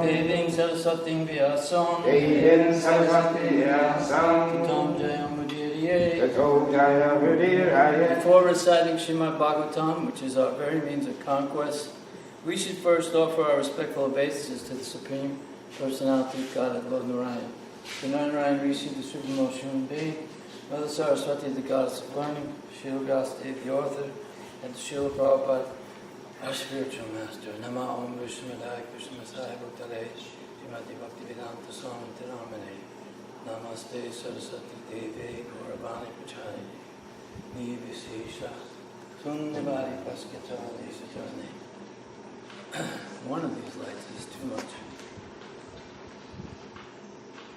Deving Saraswating Vyasam Deving Saraswati Vyasam Tatam Jayam Udiriye. Tato Jaya Vidiraya. Before reciting Srimad Bhagavatam, which is our very means of conquest, we should first offer our respectful obeisances to the Supreme Personality of Godhead, Lord Narayan. The Narayan Rishi, the Supreme Human Being, Mother Saraswati, the Goddess of Learning, Srila Vyasadeva, the author, and Srila Prabhupada, our spiritual master. Nama Om Vishnumadaya Krishna Masaya Bhaktale Srimati Bhaktivedanta Swami Tiramane Namaste Saraswati Devi Gauravani Pachani Nivishesha Sundavari Paskatani Satani. One of these lights is too much.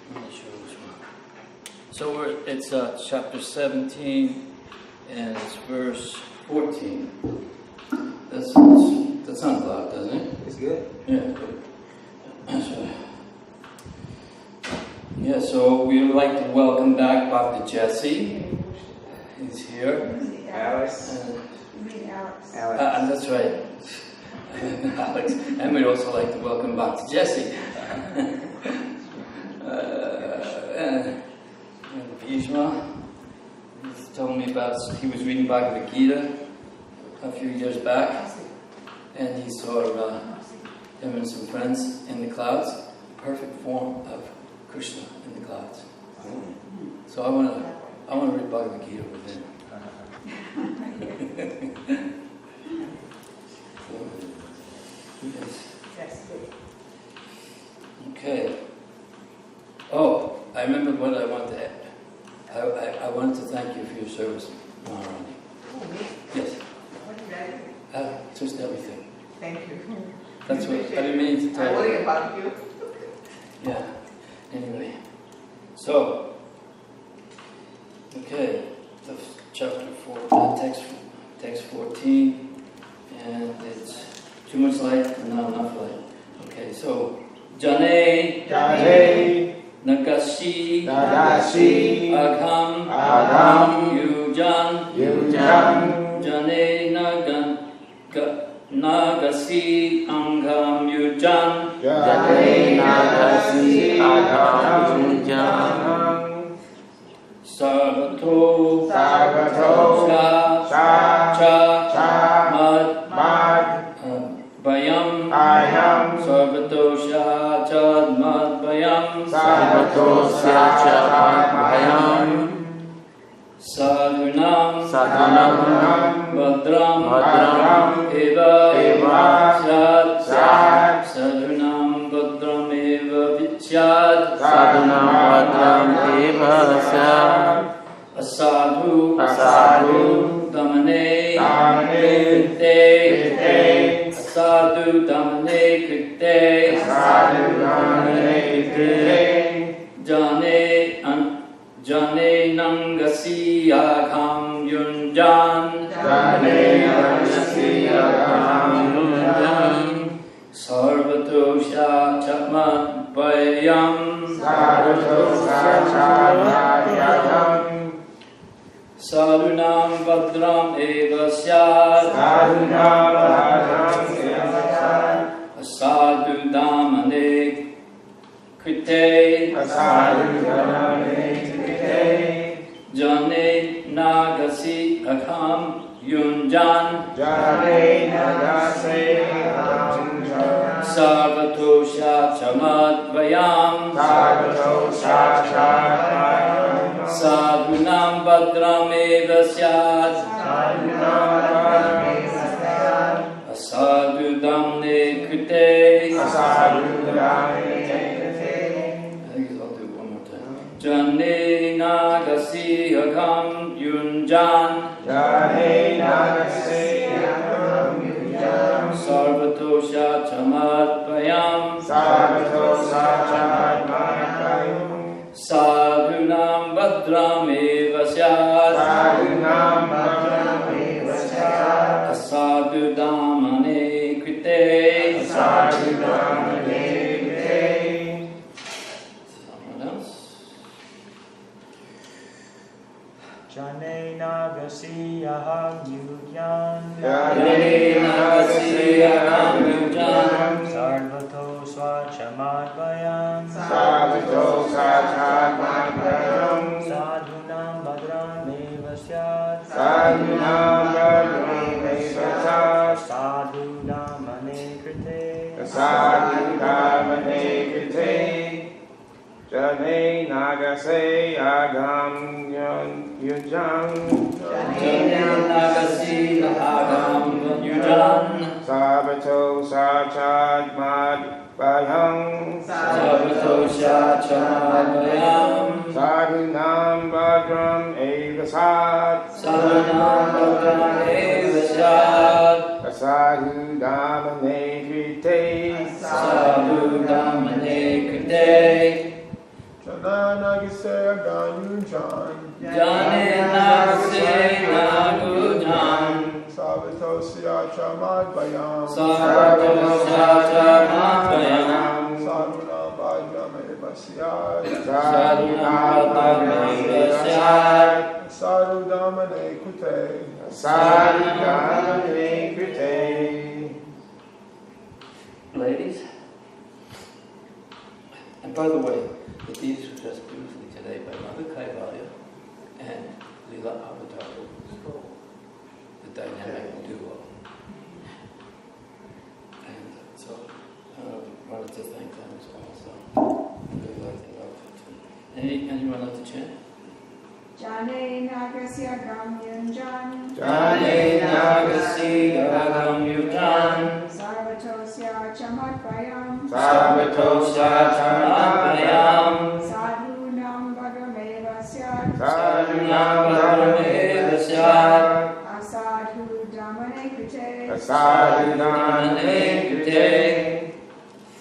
I'm not sure which one. So it's chapter 17 and it's verse 14. That sounds loud, doesn't it? It's good. Yeah, good. Yeah, so we would like to welcome back Dr. Jesse. He's here. Alex. Alex. That's right. Alex. And we'd also like to welcome back to Jesse. And Bhishma, he's telling me about, he was reading Bhagavad Gita a few years back, and he saw him and some friends in the clouds, perfect form of Krishna in the clouds. So I want to read Bhagavad Gita with him. Yes. Okay. Oh, I remembered what I wanted to add. I wanted to thank you for your service, Maharani. Yes. What did I do? Just everything. Thank you. That's what I didn't mean to tell you. I worry about you. Yeah. Anyway. So, okay. The chapter 4, text 14, and it's too much light and not enough light. Okay, so Jane Nagashi Agham Yujan Jane Nagasi Angham Yujan Jane Nagasi Agham Yujan Sarvato Cha Mad Bayam Sarvatosha Chad Mad Bayam Sadhunam Badram Eva Syad Sadhunam Badram Eva Visyad Asadhu Damane Krite Asadhu Damane Krite Jane Nangasi Agham Yunjan Sarvatosha Chamat Bayam Sadhunam Badram Eva Syad Asadhu Damane Krite Jane Nagasi Agham Yunjan Sarvatosha Chamat Bayam Sadhunam Badram Eva Syad Asadhu Damne Krite Jane Nagasi Agham Yunjan Sarvatosha Chamat Bayam Sadhunam Badram Eva Syad Asadhu Damane Krite Someone else? Jane Nagasi Aham Yujan Jane Nagasi Aham Yujan Sarvato krite Sadhu Dhamane Krite Jane Nagase Agam Yujam Jane Nagasi Agam Yujan Sabato Sachad Mad Bayam Sabato Shachamabhayam Sadhu Nam Bhadram Evasad Sadhu Nam Evasad Sadhu Dhamane Krite Sadhu Dhamane Krite Jananagise Ganyujan Jane Nagase Nagujan Savatosya Chamadvayam Sabato Shachamabhayam Sadhuna Bhajam Evasyad Sadhu Nam Evasad Sadhu Dhamane Kute Sadhu Dhamane Krite. Ladies, and by the way, the deeds were just beautifully today by Mother Kaivalya and Leela Avatar, the dynamic duo. And so I wanted to thank them as well. So I really like the outfit too. Anyone like to chant? Jane Nagasya Gamyunjan Jane Nagasi Agam Yujan Sarvatosya Chamadvayam Sabato Shachamabhayam Sadhunam Bhagamevasya Sadhu Nam Bhadram Asadhu Dhamane Krite Sadhu Dhamane Krite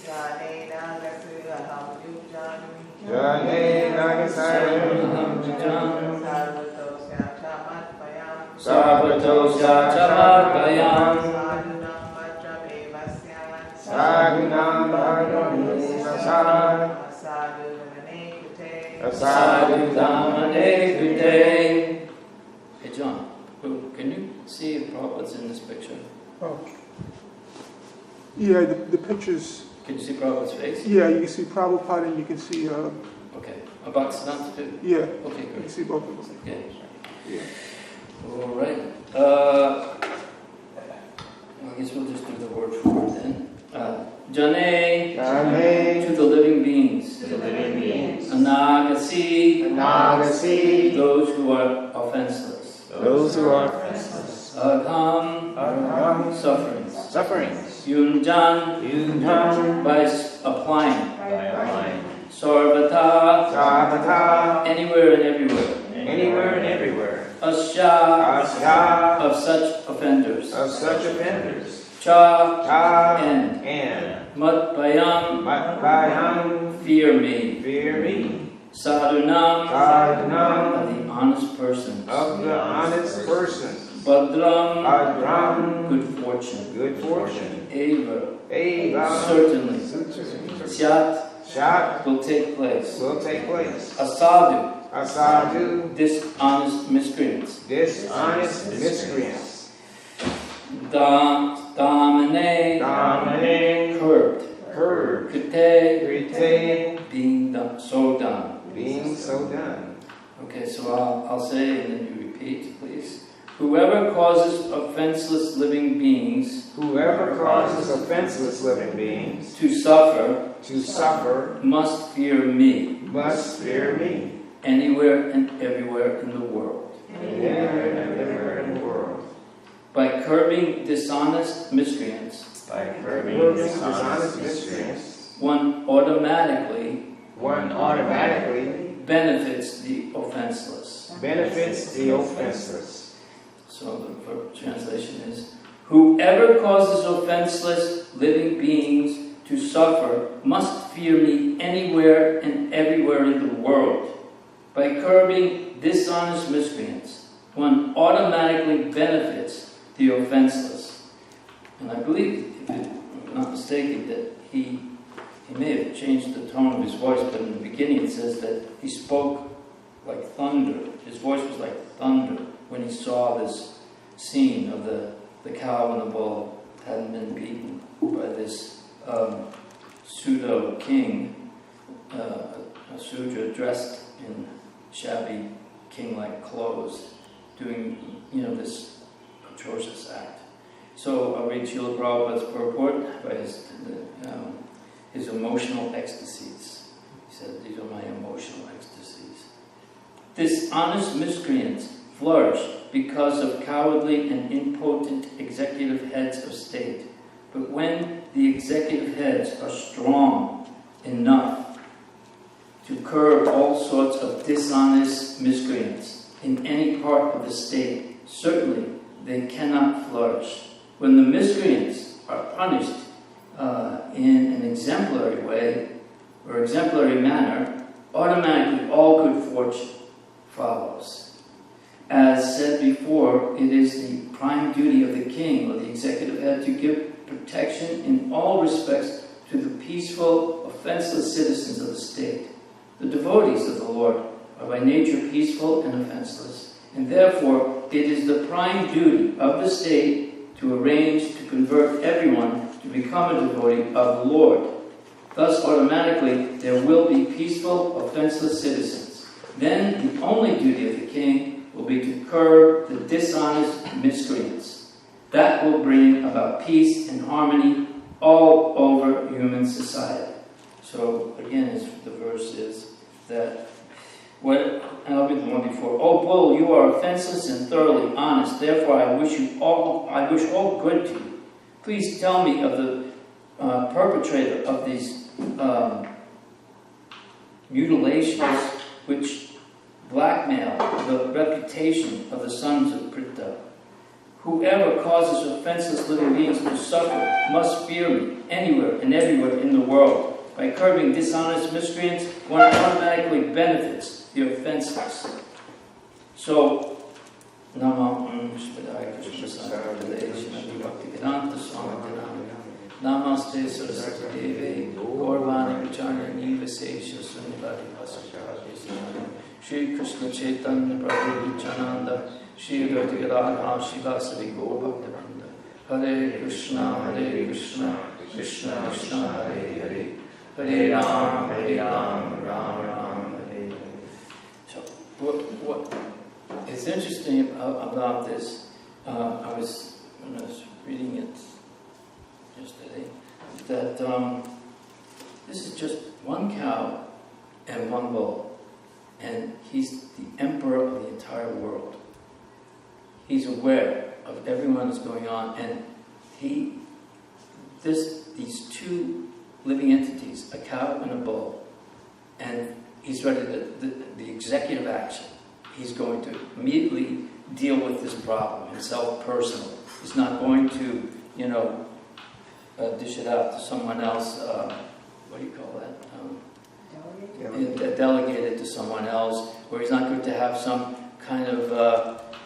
Jane Nagasya Gamyunjan Jane Nagasaya Sarvatosya Chamadvayam Sabato Shachamabhayam Sadhunam Bhagamevasya Sadhu Nam Bhadram Asadhu Dhamane Krite Sadhu Dhamane Krite. Hey John, can you see if Prabhupada's in this picture? Oh. Yeah, the pictures, Can you see Prabhupada's face? yeah, you can see Prabhupada and you can see, Okay. Bhaktivedanta too? yeah, Okay, you can good. see both of them. Yeah. Yeah. All right. I guess we'll just do the word for word then. Jane, Jane to the living beings. to the living beings, Anagasi, Nagasi those who are offenseless. Those who are Agham, sufferings. sufferings Yunjan, Yunjan by applying. by applying Sarvata, Savata anywhere and everywhere. Anywhere and everywhere Asya, Asya of such offenders. of such offenders Cha, Ta and Matbayam, Matbayam fear me. Fear me Sadhunam, Sadhunam of the honest persons. of the honest person Badram, Adram good fortune. good fortune Eva, Eva certainly. Syat, Shat will take place. will take place Asadu, Asadu dishonest miscreants. dishonest miscreants Damane, Domine curbed. Curb Kute, Retain being done, so done. being so done Okay, so I'll say and then you repeat, please. Whoever causes offenseless living beings Whoever causes offenseless living beings to suffer to suffer must fear me must fear me anywhere and everywhere in the world. anywhere and everywhere in the world. By curbing dishonest miscreants, by curbing Dishonest miscreants, one automatically one automatically benefits the offenseless. benefits the offenseless. So the verb translation is, whoever causes offenseless living beings to suffer must fear me anywhere and everywhere in the world. By curbing dishonest miscreants, one automatically benefits the offenseless. And I believe, if I'm not mistaken, that he may have changed the tone of his voice, but in the beginning it says that he spoke like thunder. His voice was like thunder when he saw this scene of the cow and the bull hadn't been beaten by this pseudo king, a Sudra dressed in shabby king-like clothes, doing this atrocious act. So I'll read Srila Prabhupada's purport by his emotional ecstasies. He said, these are my emotional ecstasies. Dishonest miscreants flourish because of cowardly and impotent executive heads of state. But when the executive heads are strong enough to curb all sorts of dishonest miscreants in any part of the state, certainly they cannot flourish. When the miscreants are punished in an exemplary way, or exemplary manner, automatically all good fortune follows. As said before, it is the prime duty of the king or the executive head to give protection in all respects to the peaceful, offenseless citizens of the state. The devotees of the Lord are by nature peaceful and offenseless, and therefore it is the prime duty of the state to arrange to convert everyone to become a devotee of the Lord. Thus, automatically, there will be peaceful, offenseless citizens. Then the only duty of the king will be to curb the dishonest miscreants. That will bring about peace and harmony all over human society. So, again, the verse is that, and I'll read the one before. O bull, you are offenseless and thoroughly honest. Therefore, I wish all good to you. Please tell me of the perpetrator of these mutilations which blackmail the reputation of the sons of Pritha. Whoever causes offenseless living beings to suffer must fear me anywhere and everywhere in the world. By curbing dishonest miscreants, one automatically benefits the offenseless. So, Namaste Saraswati Devi Gaurvani Vichani Visesha Sunivadi Vasakya Shri Krishna Chaitanya Prabhu Nityananda Shri Advaita Gadadhar Shivasari Gaur Bhaktivinoda Hare Krishna Krishna Krishna Hare Hare Hare Ram Ram Ram Hare Hare. So what is interesting about this, when I was reading it yesterday, that this is just one cow and one bull, and he's the emperor of the entire world. He's aware of everyone that's going on, and these two living entities, a cow and a bull, and he's ready to the executive action. He's going to immediately deal with this problem himself personally. He's not going to, dish it out to someone else. What do you call that? Delegate it to someone else, or he's not going to have some kind of,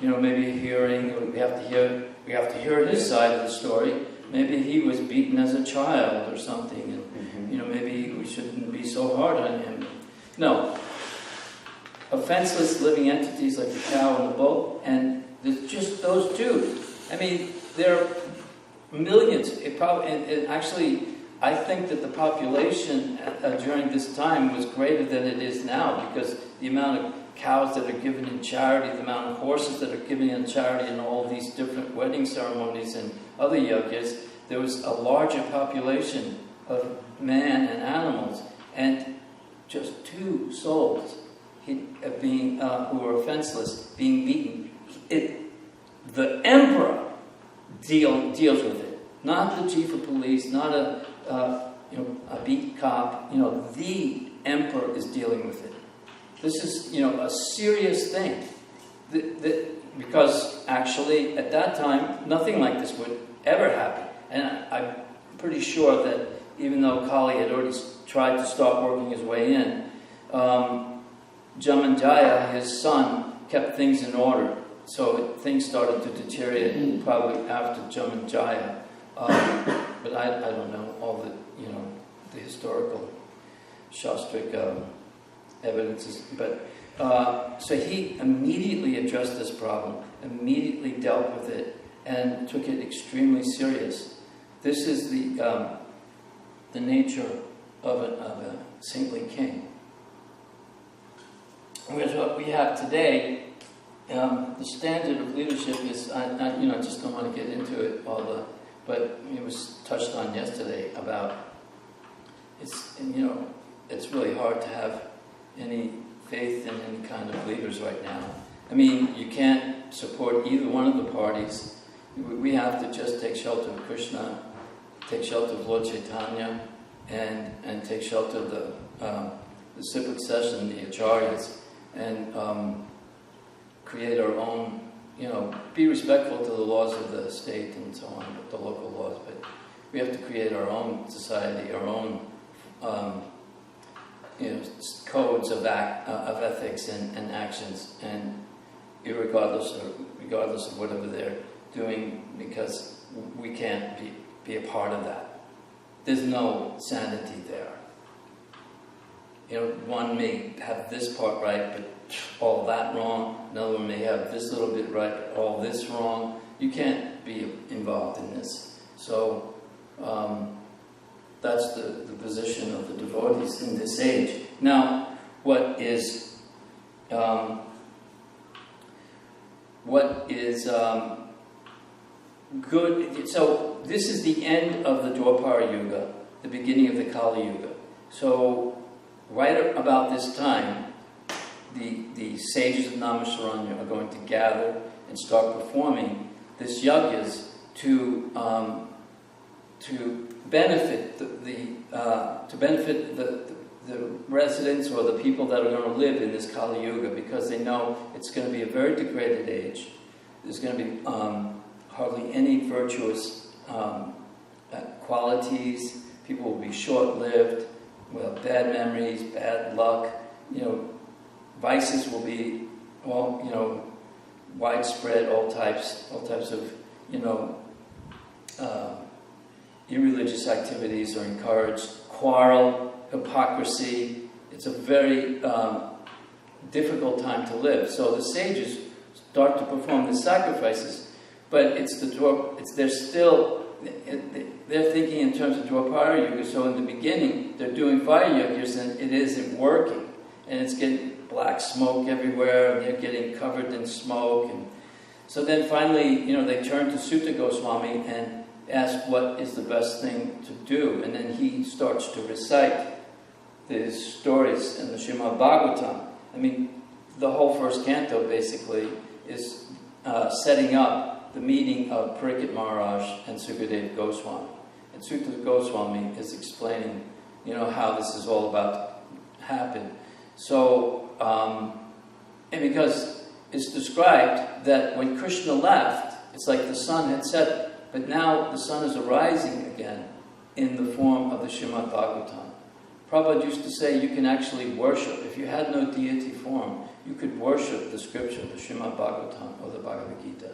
maybe a hearing. We have to hear his side of the story. Maybe he was beaten as a child or something, and maybe we shouldn't be so hard on him. No. Offenseless living entities like the cow and the bull, and there's just those two. I mean, there are millions. And actually, I think that the population during this time was greater than it is now, because the amount of cows that are given in charity, the amount of horses that are given in charity in all these different wedding ceremonies and other yajnas, there was a larger population of man and animals, and just two souls who were offenseless, being beaten. The emperor deals with it, not the chief of police, not a beat cop. The emperor is dealing with it. This is a serious thing, because actually at that time nothing like this would ever happen. And I'm pretty sure that even though Kali had already tried to start working his way in, Jamanjaya, his son, kept things in order. So things started to deteriorate probably after Jamanjaya. But I don't know all the historical Shastric evidences. But so he immediately addressed this problem, immediately dealt with it, and took it extremely serious. This is the nature of a saintly king. Whereas what we have today the standard of leadership is, I just don't want to get into it but it was touched on yesterday about it's really hard to have any faith in any kind of leaders right now. I mean, you can't support either one of the parties. We have to just take shelter of Krishna, take shelter of Lord Chaitanya, and take shelter of the disciplic session, the acharyas, and create our own, be respectful to the laws of the state and so on, the local laws, but we have to create our own society, our own codes of ethics and actions, and regardless of whatever they're doing, because we can't be a part of that. There's no sanity there. One may have this part right, but all that wrong. Another one may have this little bit right, all this wrong. You can't be involved in this. So that's the position of the devotees in this age. Now, what is good? So this is the end of the Dwapara Yuga, the beginning of the Kali Yuga. So right about this time, the sages of Namaśaranya are going to gather and start performing this yagyas to benefit the residents or the people that are going to live in this Kali Yuga, because they know it's going to be a very degraded age. There's going to be hardly any virtuous qualities. People will be short-lived, will have bad memories, bad luck. Vices will be widespread. All types of irreligious activities are encouraged. Quarrel, hypocrisy. It's a very difficult time to live. So the sages start to perform the sacrifices, but they're thinking in terms of Dwapara Yuga. So in the beginning, they're doing fire yajnas, and it isn't working, and it's getting black smoke everywhere, and they're getting covered in smoke. And so then finally, they turn to Sutta Goswami and ask what is the best thing to do, and then he starts to recite the stories in the Srimad Bhagavatam. I mean, the whole first canto basically is setting up the meeting of Parikshit Maharaj and Sukadeva Goswami. And Sutta Goswami is explaining, how this is all about to happen. So, and because it's described that when Krishna left, it's like the sun had set, but now the sun is arising again in the form of the Srimad Bhagavatam. Prabhupada used to say you can actually worship. If you had no deity form, you could worship the scripture, the Srimad Bhagavatam or the Bhagavad Gita.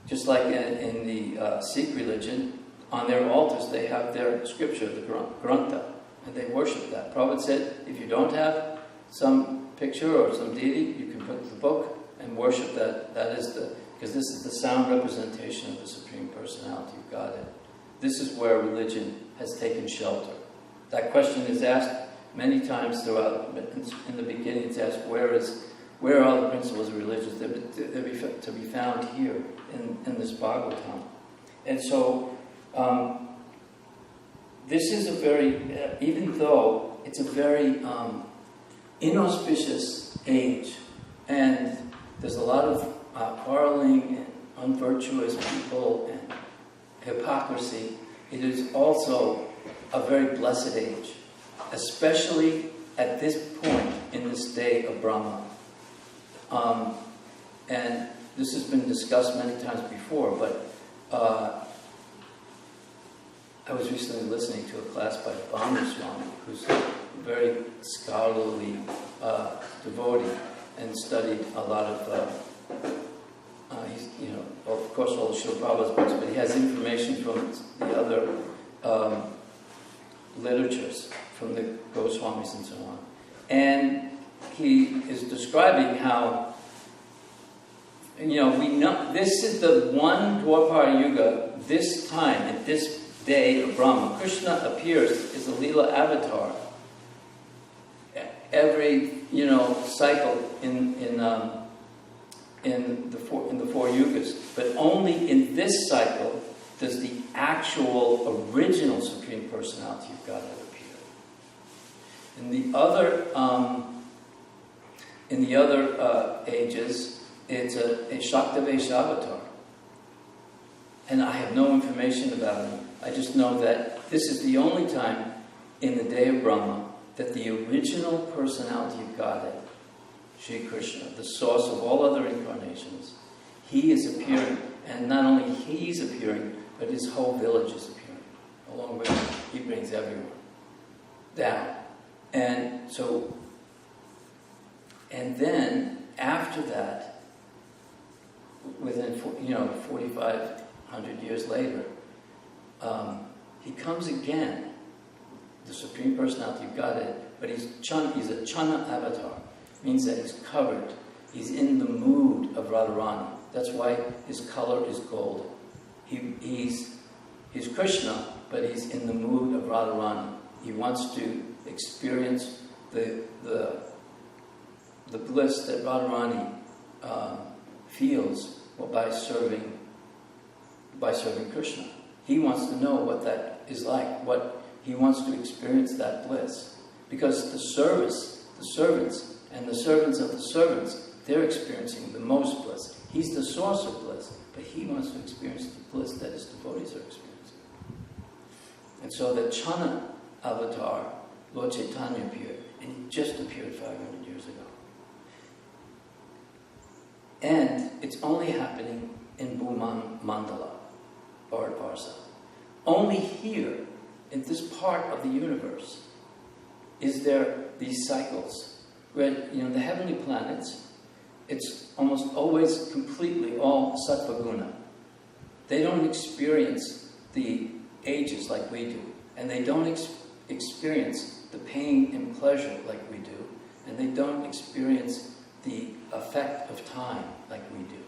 Just like in the Sikh religion, on their altars they have their scripture, the Grantha, and they worship that. Prabhupada said, if you don't have some picture or some deity, you can put the book and worship that. Because this is the sound representation of the Supreme Personality of Godhead. This is where religion has taken shelter. That question is asked many times throughout. In the beginning, it's asked, where are the principles of religion? They're to be found here in this Bhagavatam. And so, this is a very, even though it's a very inauspicious age, and there's a lot of quarreling and unvirtuous people and hypocrisy, it is also a very blessed age, especially at this point in this day of Brahma. And this has been discussed many times before, but I was recently listening to a class by Bhanu Swami, who's a very scholarly devotee and studied a lot of, he's, of course, all the Srila Prabhupada's books, but he has information from the other literatures, from the Goswamis and so on. And he is describing how, we know this is the one Dwapara Yuga, this time, at this day of Brahma. Krishna appears as a Leela avatar. Every, cycle in in the four yugas, but only in this cycle does the actual original Supreme Personality of Godhead appear. In the other ages, it's a Shaktavesh avatar. And I have no information about him. I just know that this is the only time in the day of Brahma that the original personality of Godhead, Sri Krishna, the source of all other incarnations, he is appearing. And not only he's appearing, but his whole village is appearing. Along with him, he brings everyone down. And so, and then after that, within 4,500 years later, he comes again, the Supreme Personality of Godhead, but he's a Chana avatar. Means that he's covered. He's in the mood of Radharani. That's why his color is gold. He's Krishna, but he's in the mood of Radharani. He wants to experience the bliss that Radharani feels by serving Krishna. He wants to know what that is like. What he wants to experience that bliss, because the servants, and the servants of the servants, they're experiencing the most bliss. He's the source of bliss, but he wants to experience the bliss that his devotees are experiencing. And so the Chana avatar, Lord Chaitanya appeared, and he just appeared 500 years ago. And it's only happening in Bhuman Mandala, Bharatvarsa. Only here, in this part of the universe, is there these cycles. Where, the heavenly planets, it's almost always completely all sattva guna. They don't experience the ages like we do. And they don't experience the pain and pleasure like we do. And they don't experience the effect of time like we do.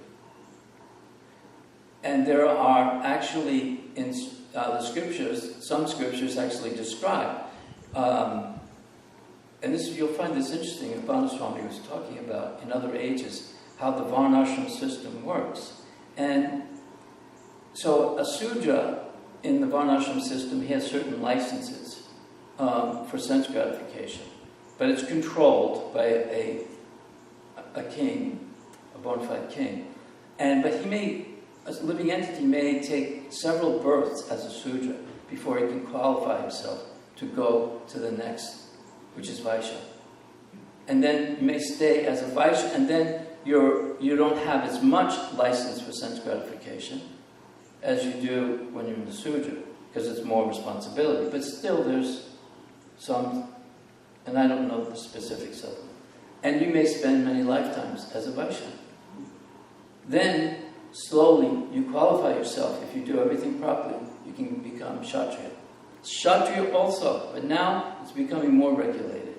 And there are actually, in the scriptures, some scriptures actually describe, and you'll find this interesting, if Banaswami was talking about in other ages, how the Varnashram system works. And so a Sudra in the Varnashram system, he has certain licenses for sense gratification. But it's controlled by a king, a bona fide king. But a living entity may take several births as a Sudra before he can qualify himself to go to the next, which is Vaishya. And then you may stay as a Vaishya, and then you don't have as much license for sense gratification as you do when you're in the Sudra, because it's more responsibility. But still there's some, and I don't know the specifics of them. And you may spend many lifetimes as a Vaishya. Then, slowly, you qualify yourself. If you do everything properly, you can become Kshatriya. Kshatriya also, but now it's becoming more regulated,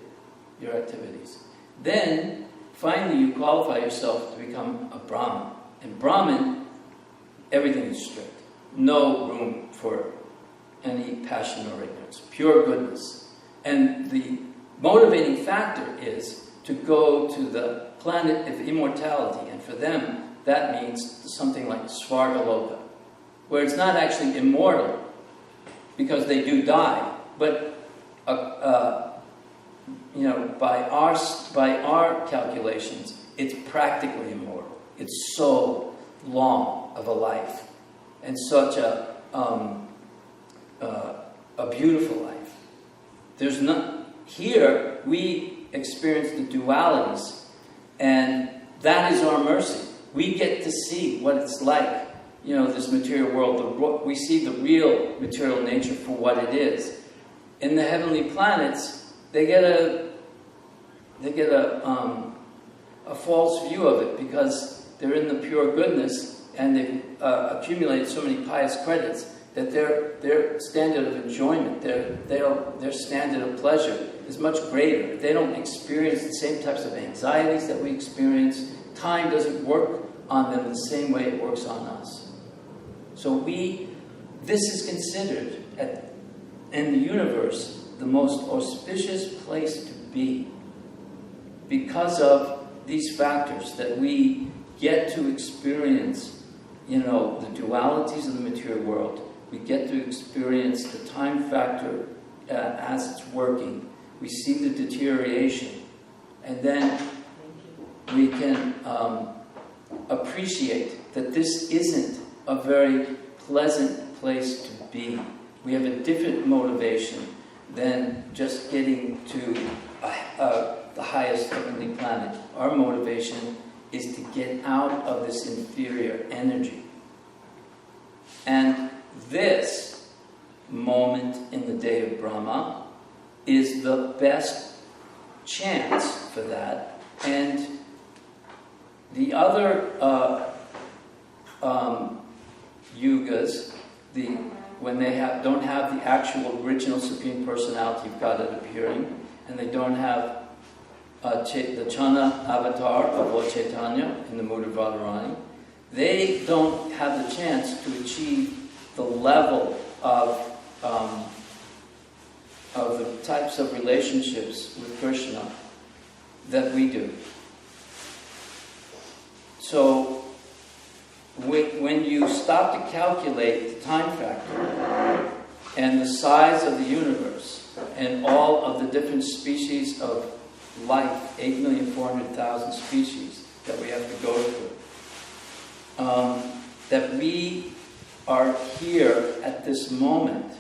your activities. Then, finally, you qualify yourself to become a Brahmin. And Brahmin, everything is strict. No room for any passion or ignorance. Pure goodness. And the motivating factor is to go to the planet of immortality. And for them, that means something like Svargaloka, where it's not actually immortal, because they do die, but by our calculations, it's practically immortal. It's so long of a life, and such a beautiful life. There's not here we experience the dualities, and that is our mercy. We get to see what it's like. This material world, we see the real material nature for what it is. In the heavenly planets, they get a false view of it, because they're in the pure goodness, and they've accumulated so many pious credits that their standard of enjoyment, their standard of pleasure is much greater. They don't experience the same types of anxieties that we experience. Time doesn't work on them the same way it works on us. So this is considered, in the universe, the most auspicious place to be, because of these factors that we get to experience, the dualities of the material world. We get to experience the time factor as it's working. We see the deterioration. And then we can appreciate that this isn't a very pleasant place to be. We have a different motivation than just getting to the highest heavenly planet. Our motivation is to get out of this inferior energy. And this moment in the day of Brahma is the best chance for that. And the other yugas, when they don't have the actual original Supreme Personality of Godhead appearing, and they don't have the Chana avatar of Lord Chaitanya in the mood of Radharani, they don't have the chance to achieve the level of the types of relationships with Krishna that we do. So when you stop to calculate the time factor and the size of the universe and all of the different species of life, 8,400,000 species that we have to go through, that we are here at this moment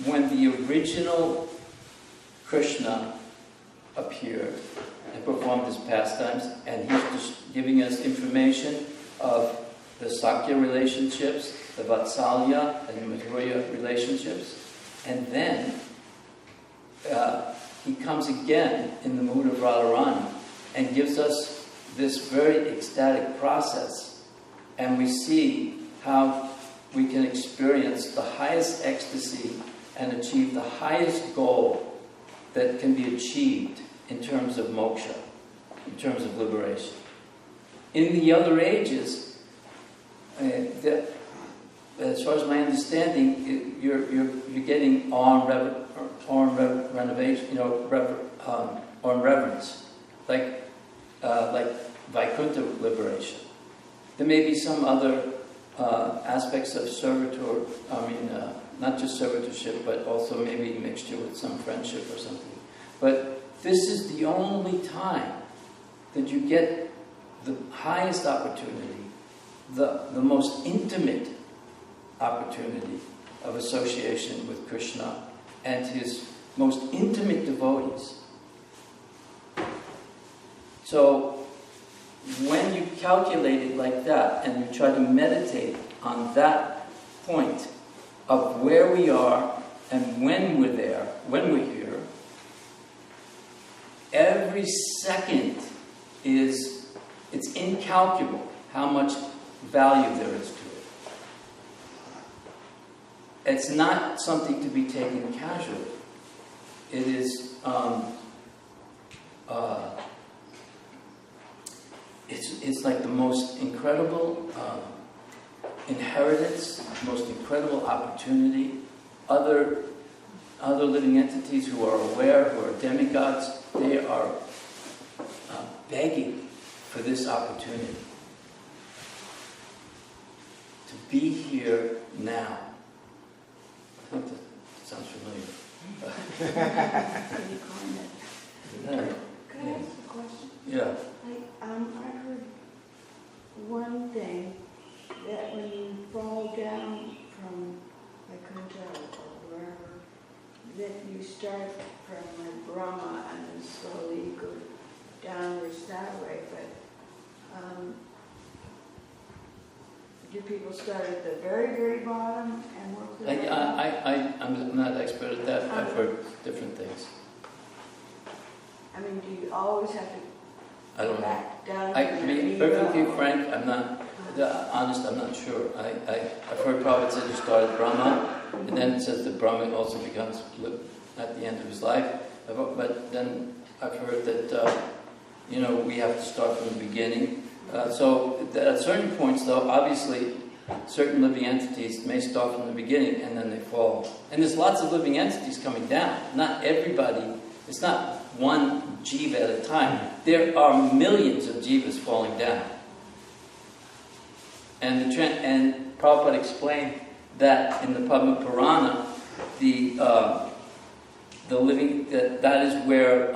when the original Krishna appeared and performed his pastimes, and he's just giving us information of the Sakya relationships, the Vatsalya and the Madhurya relationships, and then he comes again in the mood of Radharani and gives us this very ecstatic process, and we see how we can experience the highest ecstasy and achieve the highest goal that can be achieved in terms of moksha, in terms of liberation. In the other ages, as far as my understanding, you're getting awe and renovation, awe and reverence, like Vaikuntha liberation. There may be some other aspects of servitor, not just servitorship, but also maybe mixture with some friendship or something. But this is the only time that you get the highest opportunity, the most intimate opportunity of association with Krishna and his most intimate devotees. So when you calculate it like that and you try to meditate on that point of where we are and when we're there, when we're here, every second it's incalculable how much value there is to it. It's not something to be taken casually. It is it's like the most incredible inheritance, most incredible opportunity. Other living entities who are aware, who are demigods, they are begging for this opportunity to be here now. I think that sounds familiar. Can you comment? Could I ask a question? Yeah. I heard one thing, that when you fall down from Vaikuntha or wherever, that you start from like Brahma and then slowly you go downwards that way. But do people start at the very, very bottom and work their way up? I'm not expert at that. I've heard different things. I mean, do you always have to I don't know. back down? To be perfectly frank, I'm not honest. I'm not sure. I've heard Prabhu said he started Brahma, and then it says that Brahma also becomes at the end of his life. But then I've heard that we have to start from the beginning. So at certain points, though, obviously, certain living entities may start from the beginning and then they fall. And there's lots of living entities coming down. Not everybody. It's not one jiva at a time. There are millions of jivas falling down. And Prabhupada explained that in the Padma Purana, the living, that is where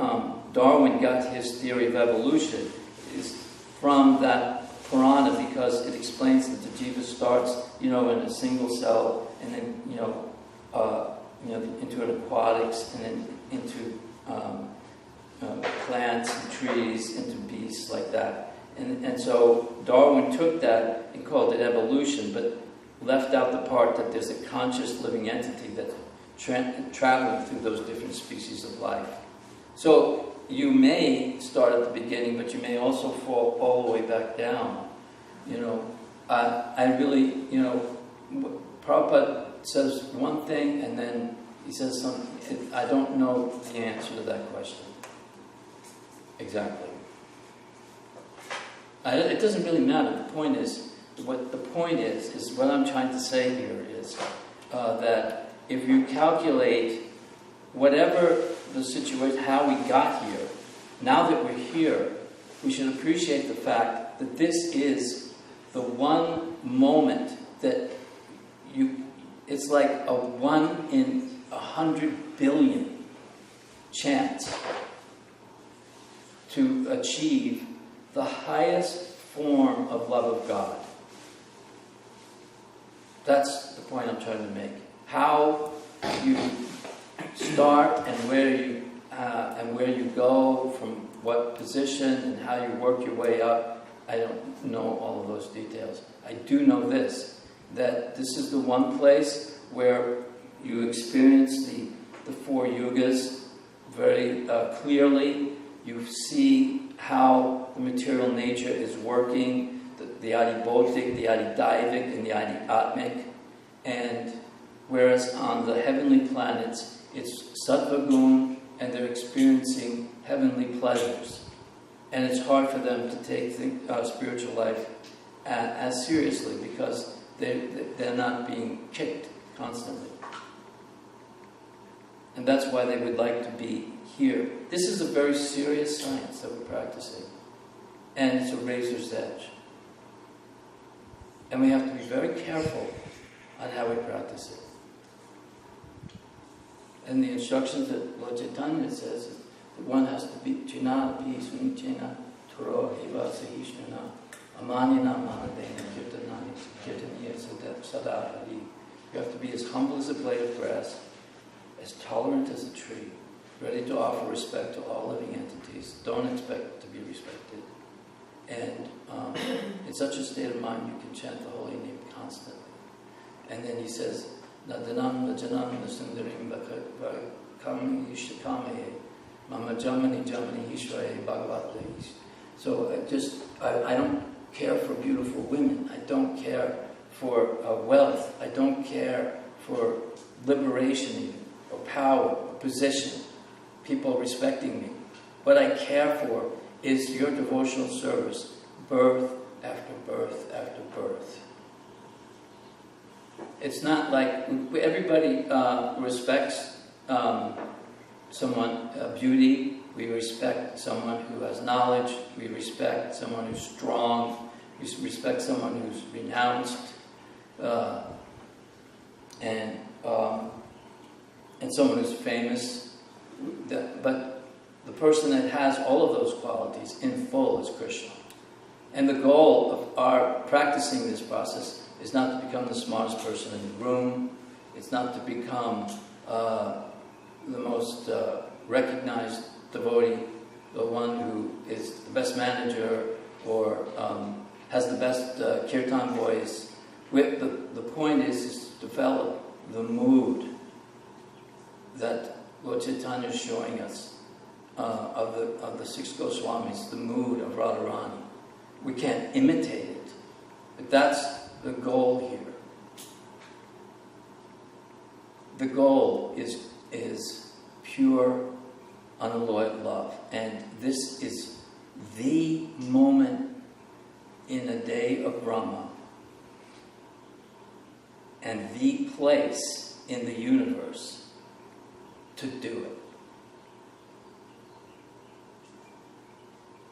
Darwin got his theory of evolution, is from that Purana, because it explains that the jiva starts, in a single cell, and then, into an aquatics, and then into plants and trees, into beasts, like that. And so Darwin took that and called it evolution, but left out the part that there's a conscious living entity that's traveling through those different species of life. So you may start at the beginning, but you may also fall all the way back down. I really, Prabhupada says one thing and then he says something. I don't know the answer to that question exactly. It doesn't really matter. The point is what I'm trying to say here is that if you calculate whatever the situation, how we got here, now that we're here, we should appreciate the fact that this is the one moment that it's like a 1 in 100 billion chance to achieve the highest form of love of God. That's the point I'm trying to make. How you start and where you go, from what position, and how you work your way up. I don't know all of those details. I do know this, that this is the one place where you experience the 4 yugas very clearly. You see how the material nature is working, the Adibodhic, the Adidaivik, and the Adiatmic. And whereas on the heavenly planets, it's Sattva Gun, and they're experiencing heavenly pleasures. And it's hard for them to take spiritual life as seriously because they're not being kicked constantly. And that's why they would like to be here. This is a very serious science that we're practicing. And it's a razor's edge. And we have to be very careful on how we practice it. And the instructions that Lord Chaitanya says is that one has to be China, peace, Unichena, Turo, Hiva, Sahishnana, Amanina, Manadena, Kirtanani, Kirtaniya, Sadapadi. You have to be as humble as a blade of grass, as tolerant as a tree, ready to offer respect to all living entities. Don't expect to be respected. And in such a state of mind, you can chant the holy name constantly. And then he says, Nadanam Najanam Nasundarim Vakam Yishakamaye Mama Jamani Jamani Hishwaye Bhagavata. So I don't care for beautiful women. I don't care for wealth. I don't care for liberation even, or power, or position, people respecting me. What I care for is your devotional service, birth after birth after birth. It's not like everybody respects someone, beauty. We respect someone who has knowledge. We respect someone who's strong. We respect someone who's renounced. And someone who's famous. But the person that has all of those qualities in full is Krishna. And the goal of our practicing this process is not to become the smartest person in the room. It's not to become the most recognized devotee, the one who is the best manager or has the best kirtan voice. The point is to develop the mood that Lord Chaitanya is showing us of the 6 Goswamis, the mood of Radharani. We can't imitate it, but that's the goal here. The goal is pure, unalloyed love. And this is the moment in a day of Brahma and the place in the universe to do it.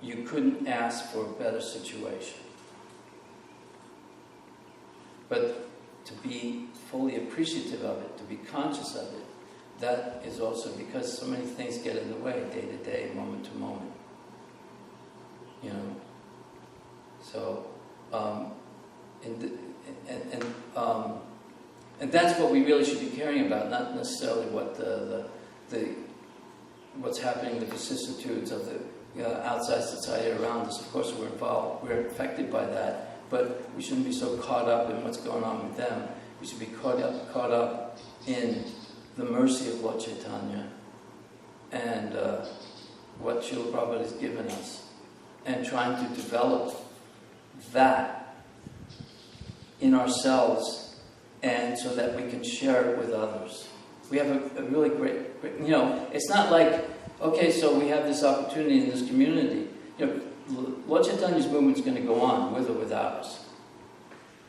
you couldn't ask for a better situation. But to be fully appreciative of it, to be conscious of it, that is also because so many things get in the way, day to day, moment to moment. You know? So, and that's what we really should be caring about, not necessarily what what's happening, the vicissitudes of the outside society around us. Of course, we're involved, we're affected by that, but we shouldn't be so caught up in what's going on with them. We should be caught up in the mercy of Lord Chaitanya and what Srila Prabhupada has given us, and trying to develop that in ourselves, and so that we can share it with others. We have a really great, you know, it's not like, okay, so we have this opportunity in this community. You know, Lord Chaitanya's movement is going to go on, with or without us,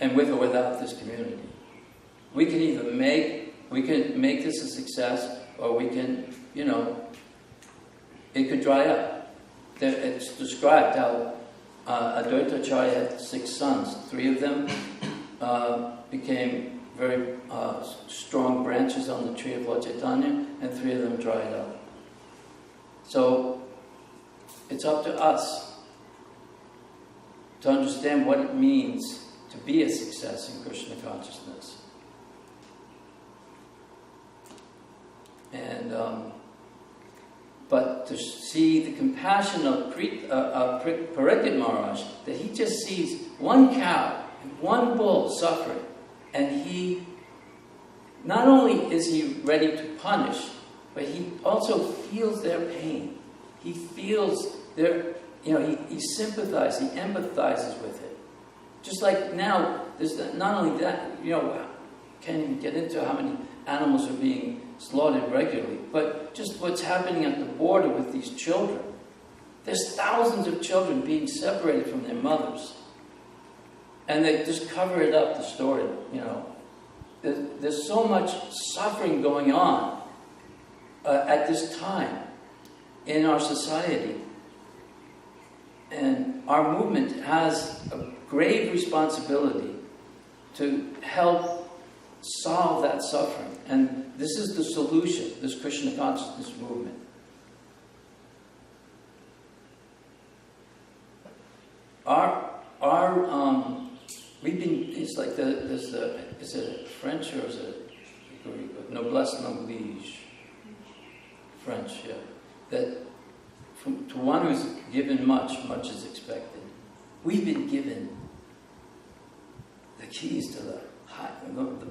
and with or without this community. We can either make this a success, or we can, you know, it could dry up. It's described how Advaita Acharya had 6 sons. 3 of them became very strong branches on the tree of Lord Chaitanya, and 3 of them dried up. So it's up to us to understand what it means to be a success in Krishna consciousness. And but to see the compassion of Parikshit Maharaj, that he just sees one cow and one bull suffering, and he, not only is he ready to punish, but he also feels their pain. He feels their, you know, he sympathizes, he empathizes with it. Just like now, there's not only that, you know, can't even get into how many animals are being slaughtered regularly, but just what's happening at the border with these children. There's thousands of children being separated from their mothers. And they just cover it up, the story, you know. There's so much suffering going on at this time in our society. And our movement has a grave responsibility to help solve that suffering. And this is the solution, this Krishna consciousness movement. We've been, it's like is it French or is it Greek? Noblesse oblige. French, yeah. That to one who's given much, much is expected. We've been given the keys to the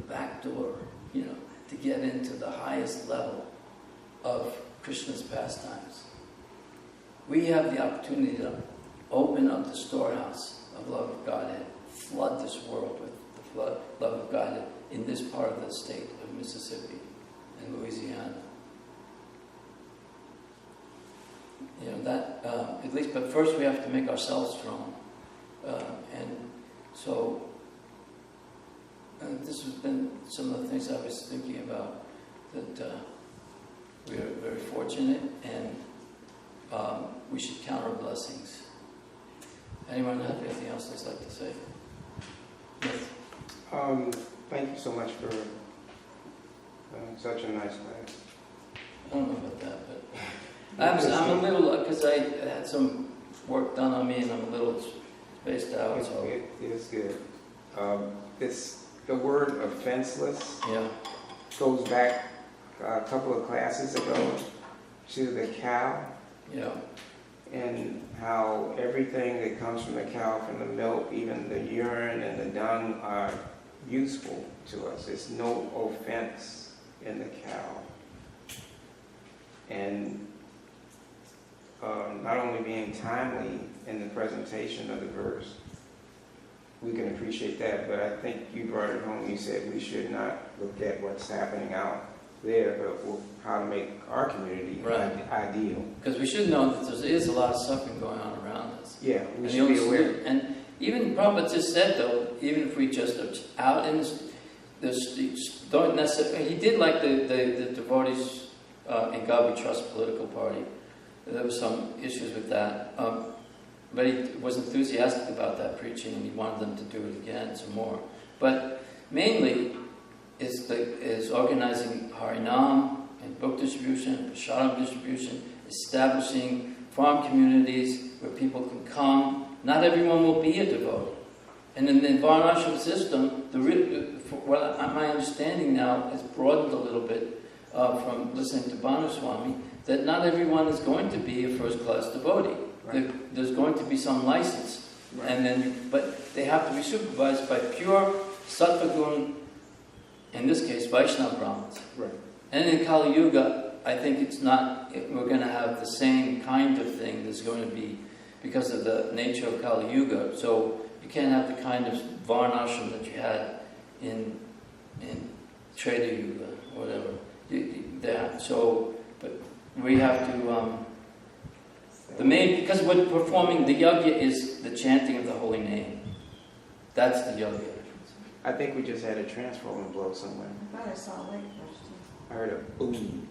back door, you know, to get into the highest level of Krishna's pastimes. We have the opportunity to open up the storehouse of love of Godhead, flood this world with the love of Godhead in this part of the state of Mississippi and Louisiana. You know, that, at least, but first we have to make ourselves strong. And so, this has been some of the things I was thinking about, that we are very fortunate, and we should count our blessings. Anyone have anything else they'd like to say? Yes. Thank you so much for such a nice class. I don't know about that, but I'm a little, because I had some work done on me and I'm a little spaced out. So. It is good. It's the word offenseless. Yeah. Goes back a couple of classes ago to the cow. Yeah. And how everything that comes from the cow, from the milk, even the urine and the dung, are useful to us. There's no offense in the cow. And not only being timely in the presentation of the verse, we can appreciate that, but I think you brought it home. You said we should not look at what's happening out there, but how to make our community ideal. Because we should know that there is a lot of suffering going on around us. Yeah, we should be aware. And even Prabhupada just said, though, even if we just are out in the streets, don't necessarily, he did like the devotees in God We Trust political party. There were some issues with that. but he was enthusiastic about that preaching, and he wanted them to do it again some more. But mainly is organizing Harinam and book distribution, Prasadam distribution, establishing farm communities where people can come. Not everyone will be a devotee. And in the Varnashram system, my understanding now has broadened a little bit from listening to Bhanu Swami, that not everyone is going to be a first-class devotee. Right. There's going to be some license, right. But they have to be supervised by pure sattva-gun, in this case, Vaishnava Brahmins. Right. And in Kali Yuga, I think we're going to have the same kind of thing that's going to be because of the nature of Kali Yuga. So you can't have the kind of varnashram that you had in Treta Yuga, whatever. But we have to, because we're performing, the yajna is the chanting of the holy name. That's the yajna. I think we just had a transformer blow somewhere. I thought I saw a light first too. I heard a boom.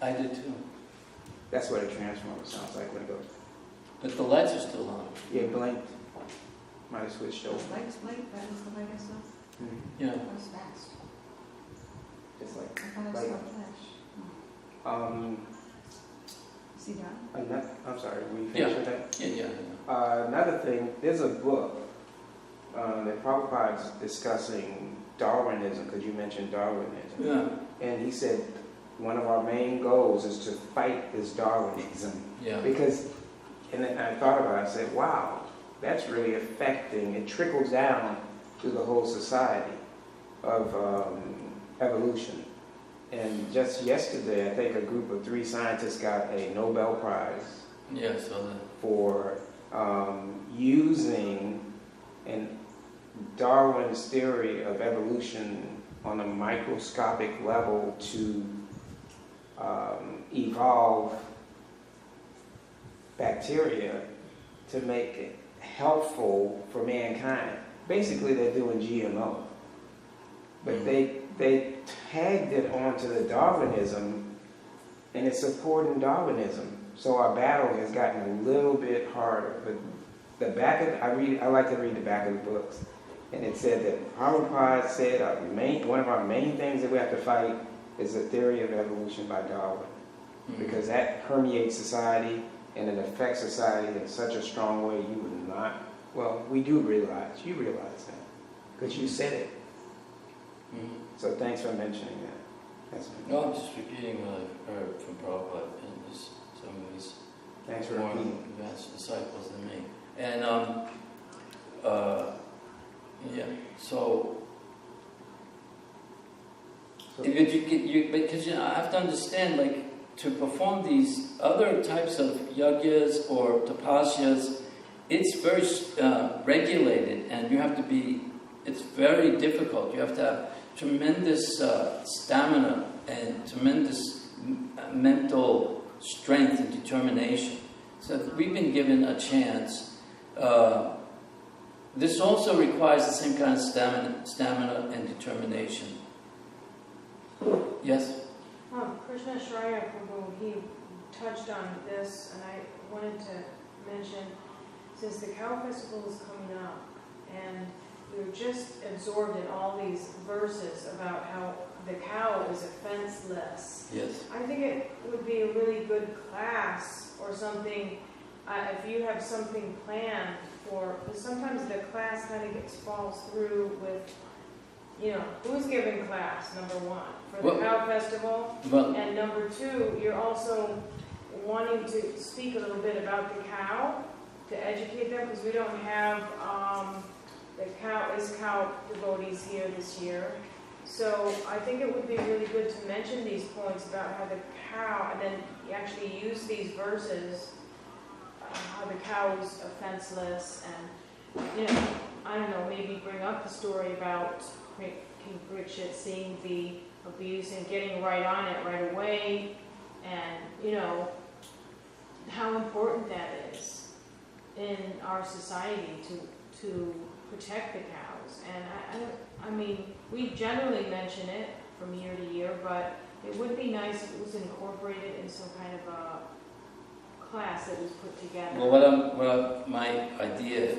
I did too. That's what a transformer sounds like when it goes. But the lights are still on. Yeah, it blinked. Might have switched over. Lights blink, that was the light I saw. Mhm. Yeah. That was fast. Just like, I thought I saw a flash. Is he done? I'm sorry, were you finished with that? Yeah. Another thing, there's a book that Prabhupada's discussing Darwinism, because you mentioned Darwinism. Yeah. And he said one of our main goals is to fight this Darwinism. Yeah. Because, and then I thought about it, I said, wow, that's really affecting, it trickles down to the whole society of evolution. And just yesterday, I think a group of 3 scientists got a Nobel Prize for using Darwin's theory of evolution on a microscopic level to evolve bacteria to make it helpful for mankind. Basically, they're doing GMO. But they tagged it onto the Darwinism, and it's supporting Darwinism. So our battle has gotten a little bit harder. But the back of I like to read the back of the books, and it said that Prabhupada said one of our main things that we have to fight is the theory of evolution by Darwin, because that permeates society and it affects society in such a strong way you would not. Well, we do realize. You realize that because you said it. So thanks for mentioning that. That's No, I'm just repeating what I've heard from Prabhupada and some of his thanks for more repeating. advanced disciples than me. And because I have to understand, like, to perform these other types of yajnas or tapasyas, it's very regulated, and you have to be. It's very difficult. You have to have tremendous stamina and tremendous mental strength and determination. So we've been given a chance. This also requires the same kind of stamina and determination. Yes? Krishna Shraya Prabhu, he touched on this, and I wanted to mention, since the cow festival is coming up, and we were just absorbed in all these verses about how the cow is offenseless. Yes. I think it would be a really good class or something, if you have something planned for, because sometimes the class kind of falls through with, who's giving class, number one, for the cow festival, and number two, you're also wanting to speak a little bit about the cow, to educate them, because we don't have the cow devotees here this year. So I think it would be really good to mention these points about how the cow, and then you actually use these verses, how the cow is offenseless, and, I don't know, maybe bring up the story about King Parikshit seeing the abuse and getting right on it right away, and, how important that is in our society to protect the cows. And I mean, we generally mention it from year to year, but it would be nice if it was incorporated in some kind of a class that was put together. Well, my idea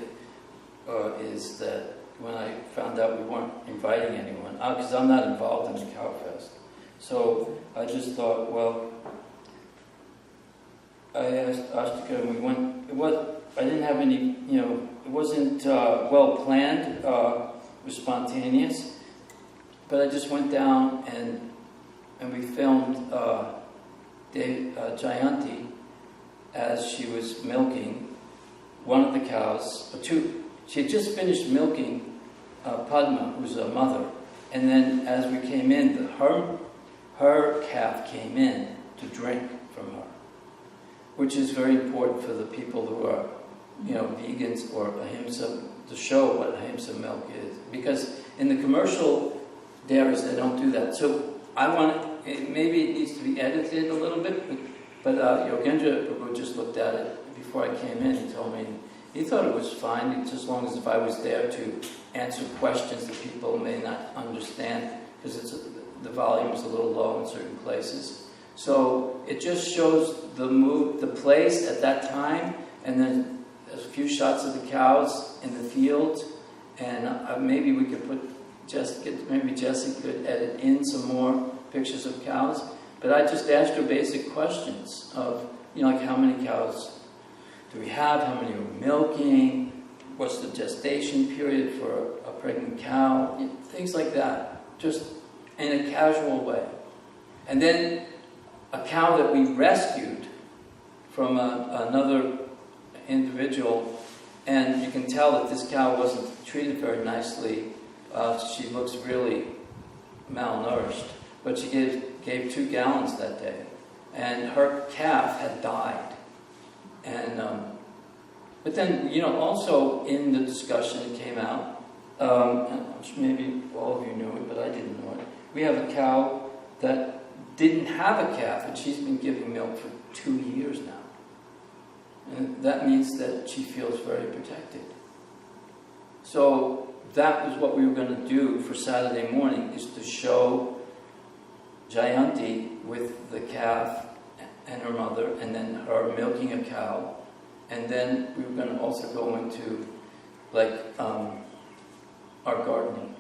is that when I found out we weren't inviting anyone, because I'm not involved in the Cow Fest, so I just thought, well, I asked Ashtika and we went, I didn't have any, it wasn't well planned, it was spontaneous, but I just went down and we filmed Jayanti as she was milking one of the cows, she had just finished milking Padma, who's a mother, and then as we came in, her calf came in to drink from her, which is very important for the people who are, vegans or ahimsa, to show what ahimsa milk is. Because in the commercial dairies, they don't do that. So maybe it needs to be edited a little bit, but Yogendra Prabhu just looked at it before I came in. He told me he thought it was fine, just as long as if I was there to answer questions that people may not understand, because the volume is a little low in certain places. So it just shows the place at that time, and then there's a few shots of the cows in the field, and maybe we could maybe Jessie could edit in some more pictures of cows. But I just asked her basic questions of, like how many cows do we have, how many are we milking, what's the gestation period for a pregnant cow, things like that, just in a casual way. And then a cow that we rescued from another individual, and you can tell that this cow wasn't treated very nicely. She looks really malnourished, but she gave 2 gallons that day, and her calf had died. And but then, also in the discussion it came out, maybe all of you knew it, but I didn't know it. We have a cow that didn't have a calf, and she's been giving milk for 2 years now. And that means that she feels very protected. So that was what we were going to do for Saturday morning, is to show Jayanti with the calf and her mother, and then her milking a cow. And then we were going to also go into, our gardening.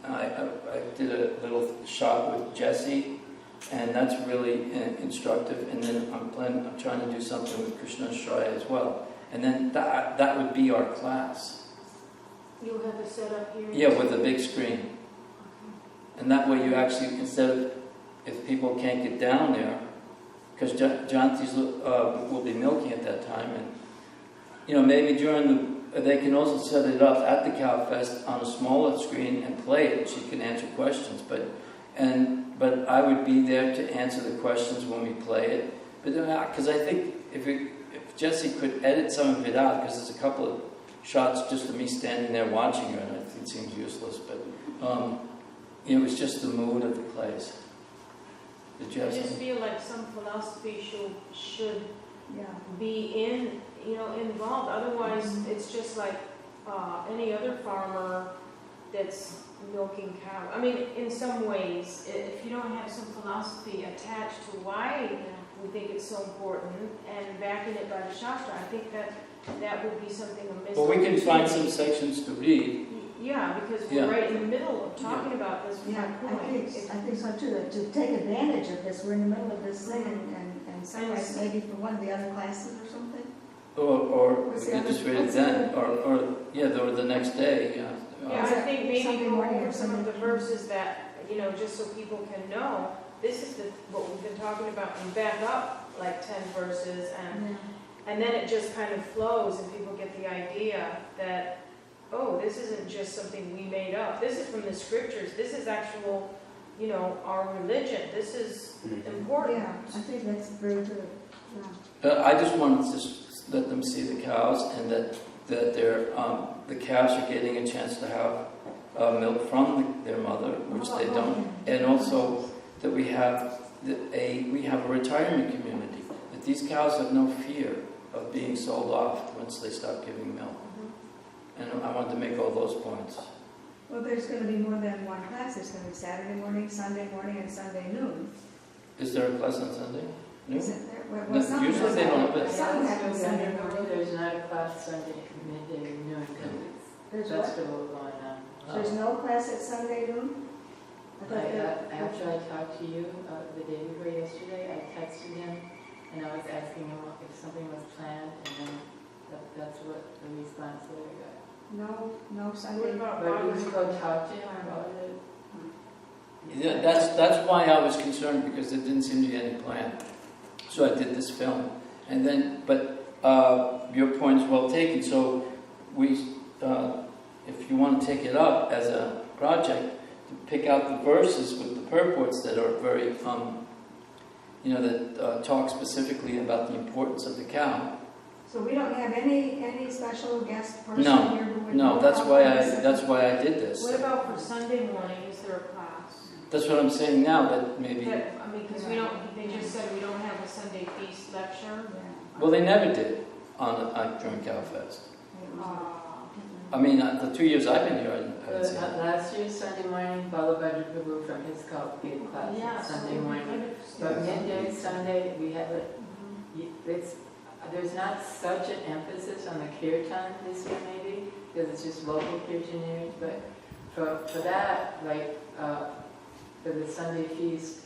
I did a little shot with Jessie, and that's really instructive. And then I'm trying to do something with Krishna Shraya as well. And then that would be our class. You'll have a setup here? Yeah, with a big screen. And that way you actually, instead of, if people can't get down there, because Janti's will be milking at that time, and maybe they can also set it up at the Cow Fest on a smaller screen and play it. She can answer questions, but I would be there to answer the questions when we play it. But because I think if Jessie could edit some of it out, because there's a couple of shots just of me standing there watching her, and I think it seems useless, but it was just the mood of the place. Did you have I just something? feel like some philosophy should be involved. Otherwise, it's just like any other farmer that's milking cow. I mean, in some ways, if you don't have some philosophy attached to why we think it's so important and backing it by the Shastra, I think that would be something amiss. Well, we can find some sections to read. Yeah, because we're right in the middle of talking about this. Yeah, I think so too, that to take advantage of this, we're in the middle of this thing, and summarize maybe for one of the other classes or something. Or we could just read it then, or the next day. Yeah, I think maybe Sunday go morning over or some of the something. verses that, just so people can know, this is what we've been talking about, and back up like 10 verses, and then it just kind of flows, and people get the idea that, this isn't just something we made up. This is from the scriptures. This is actual, our religion. This is important. Yeah, I think that's very good. I just wanted to let them see the cows, and that the calves are getting a chance to have milk from their mother, which they don't, and also that we have a retirement community. That these cows have no fear of being sold off once they stop giving milk. And I wanted to make all those points. Well, there's going to be more than one class. There's going to be Saturday morning, Sunday morning, and Sunday noon. Is there a class on Sunday? No? Is it there? Well, No, some usually has they don't that. have it. Some happens Sunday Sunday morning. there's not a class Sunday midday noon because There's it's what? festival going on. There's no class at Sunday noon? I thought After I talked to you the day before yesterday, I texted him and I was asking him if something was planned, and then that's what the response that I got. No What Sunday. about But you Bhagavatam? go talk to him about it. Yeah, that's why I was concerned, because there didn't seem to be any plan. So I did this film, and then, but your point is well taken. So we, if you want to take it up as a project, to pick out the verses with the purports that are very, that talk specifically about the importance of the cow. So we don't have any special guest person No, here who would No, know that's about why I did this. What about for Sunday morning, is there a class? That's what I'm saying now. That maybe. Because they just said we don't have a Sunday feast lecture. Well, they never did during Cow Fest. Uh, I mean, the 2 years I've been here, I haven't seen it. Last year, Sunday morning, Prabhu from ISKCON gave class Yeah, Sunday so morning. we But midday Sunday, we have it. Mhm. There's not such an emphasis on the kirtan this year, maybe, because it's just local kirtaners. But for that, like for the Sunday feast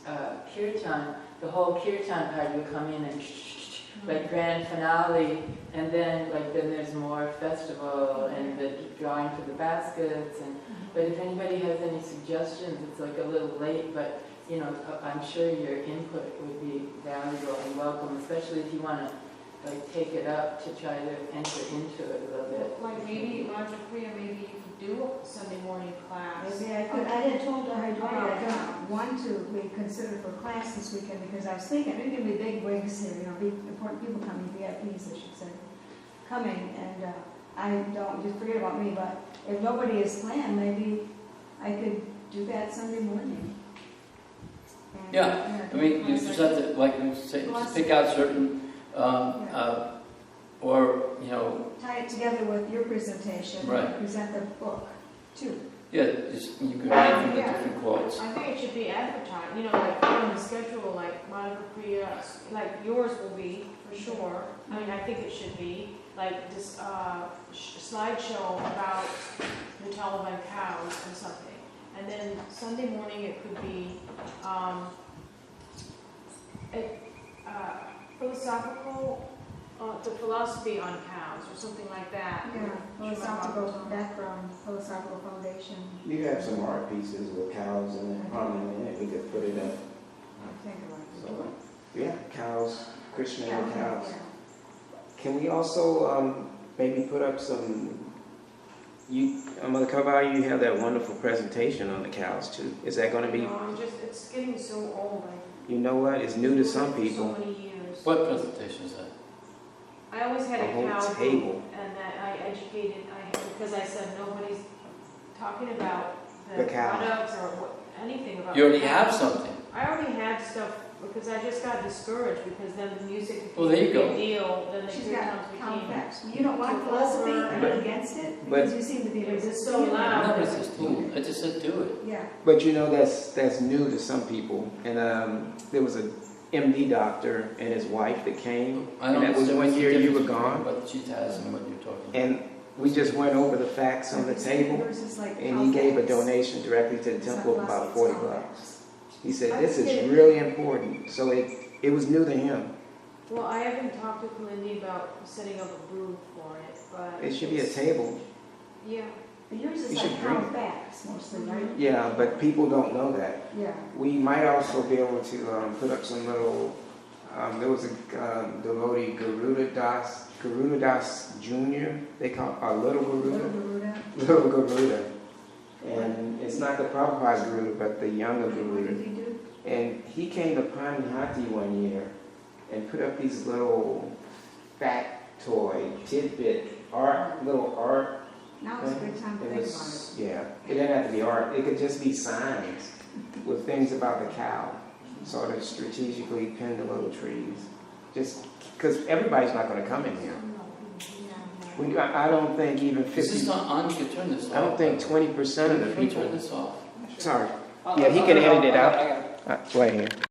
kirtan, the whole kirtan part will come in and like grand finale, and then there's more festival and the drawing for the baskets. And but if anybody has any suggestions, it's like a little late, but I'm sure your input would be valuable and welcome, especially if you want to take it up to try to enter into it a little bit. Like maybe, Raja Priya, maybe you could do a Sunday morning class. Maybe I could. I had told her I don't want to be considered for class this weekend because I was thinking there's going to be big wigs here, big important people coming, VIPs, I should say, coming, and I don't just forget about me. But if nobody is planned, maybe I could do that Sunday morning. And, Yeah, I mean, you just have to, like you say, just pick out certain, tie it together with your presentation. Right. And present the book too. yeah, just, you can read from the different quotes. I think it should be advertised, like on the schedule, like Raja Priya, like yours will be, for sure. I mean, I think it should be, like this slideshow about the Talavana cows or something. And then Sunday morning it could be philosophical, the philosophy on cows or something like that. Yeah, philosophical background, philosophical foundation. You have some art pieces with cows and prominent in it. We could put it up. I think about it. So, yeah, cows, Krishna and cows. Yeah. Can we also maybe put up some? Mother Kavai, you have that wonderful presentation on the cows too. Is that going to be? No, it's getting so old. You know what? It's new to some So people. many years. What presentation is that? I always had A a whole cow table. group, and that I educated, because I said nobody's talking about The the cow. products or anything about. You already the have cow. something. I already had stuff, because I just got discouraged, because then the music Well, became there a you big deal, then the She's kirtans got cow became. facts. You don't want So philosophy, over- are you against it? But- Because you seem to be It's resistant. so loud. I'm not resisting. I just said do it. Yeah. But that's new to some people. And there was a MD doctor and his wife that came. I don't And that was understand one what's the year you were difference between gone. what she has and what you're talking about. And we just went over the facts on the table. Yours is like And he gave a cow facts. donation directly to the It's not temple of about philosophy, $40. it's cow facts. He said, this is really important. So it was new to him. Well, I haven't talked to Kalindi about setting up a booth for it, but. It should be a table. Yeah. But yours is You like should cow drink. facts mostly, right? Yeah, but people don't know that. Yeah. We might also be able to put up some little, there was a devotee, Garuda Das Jr., they call Little Little Garuda. Garuda. Little Garuda. And it's not the Prabhupada Garuda, but the younger What did Garuda. he do? And he came to Panihati one year and put up these little factoid, tidbit, little art. Now is a good time to It think was, yeah, it didn't have to be art. It could just be signs with things about the cow, sort of strategically pinned to little trees. Just because everybody's not going to come in here. I don't think even Is this 50. not on? You can turn this off. I don't think 20% of the Can you turn people. this off? Sorry. Yeah, he can edit it out. Right here.